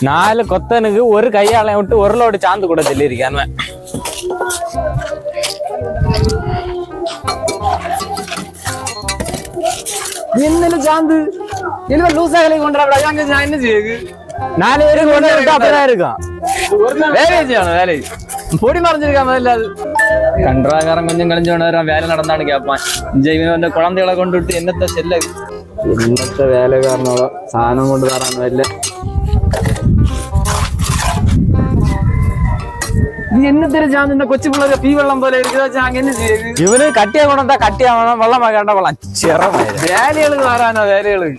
4 கொத்தனுக்கு ஒரு கையாளைய விட்டு ஒரு லோடு சாந்து கூட சொல்லியிருக்கான். என்ன சாந்து என்ன லூசாகலை கொண்டாட நான் என்ன செய்யுது 4 பேருக்கு கொண்டு விட்டு அப்படிதான் இருக்கும். வேலையை செய்யணும் வேலை பொடி மறைஞ்சிருக்கா முதல்ல அது கன்றாகாரம் கொஞ்சம் கழிஞ்சோட வேலை நடந்தான்னு கேட்பான். இவன் வந்து குழந்தைகளை கொண்டு விட்டு என்னத்த செல்ல ഇന്നത്തെ വേലക്കാരനോളോ സാധനം കൊണ്ട് തരാൻ വല്ല എന്നത്തിന് ചാന്ത കൊച്ചു പിള്ളേരെ പീ വെള്ളം പോലെ അങ്ങനെ ചെയ്ത് ഇവന് കട്ടിയാ കൊണ്ടാ കട്ടിയാവണം വെള്ളം വേണ്ട വെള്ളം ചെറുതായി വേലകള് മാറാനോ വേലകള്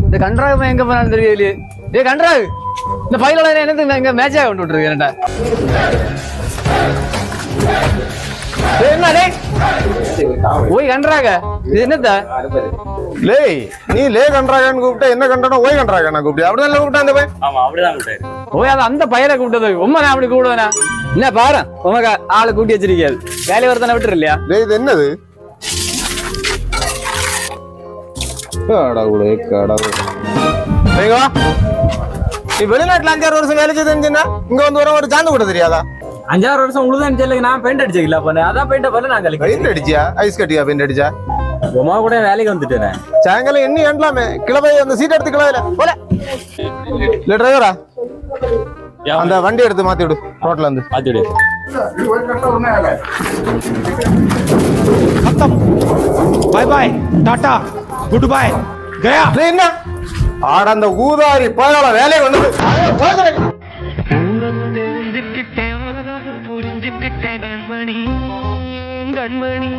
ഇത് കണ്ട്രാഗ് എങ്ക പോനാണ് തെരിയല് ഏ കണ്ട്രാഗ് இந்த பையில என்னது எங்க மேட்சா கொண்டு விட்டுருக்கேன்டா என்னடே ஓய் கண்ட்ராக இது என்னதா லே நீ லே கண்ட்ராகன்னு கூப்பிட்ட என்ன கண்டனோ ஓய் கண்ட்ராகன்னு கூப்பிட்டு அப்படிதான் கூப்பிட்டா அந்த பையன். ஆமா அப்படிதான் கூப்பிட்டாரு. ஓய் அது அந்த பையனை கூப்பிட்டது உண்மை நான் அப்படி கூப்பிடுவேனா என்ன பாரு உமக்கு ஆளு கூட்டி வச்சிருக்காது வேலை வரத்தானே விட்டுரு இல்லையா லே இது என்னது கடவுளே கடவுள் வா நீ வெளிநாட்டுல 5-6 வருஷம் வேலை செய்துன்னா இங்க வந்து ஒரு சாந்து கூட தெரியாதா 5-6 வருஷம் உழுதான் செல்லுங்க நான் பெயிண்ட் அடிச்சிக்கல போனேன் அதான் பெயிண்ட் போல நான் கழிக்க பெயிண்ட் அடிச்சியா ஐஸ் கட்டியா பெயிண்ட் அடிச்சா உமா கூட வேலைக்கு வந்துட்டேன் சாயங்காலம் எண்ணி ஏண்டலாமே கிளவை அந்த சீட் எடுத்து கிளவையில போல இல்ல டிரைவரா அந்த வண்டி எடுத்து மாத்தி விடு ரோட்ல இருந்து மாத்தி விடு bye bye tata good bye गया என்ன ஆட அந்த ஊதாரி போயால வேலையை வந்து கண்மணி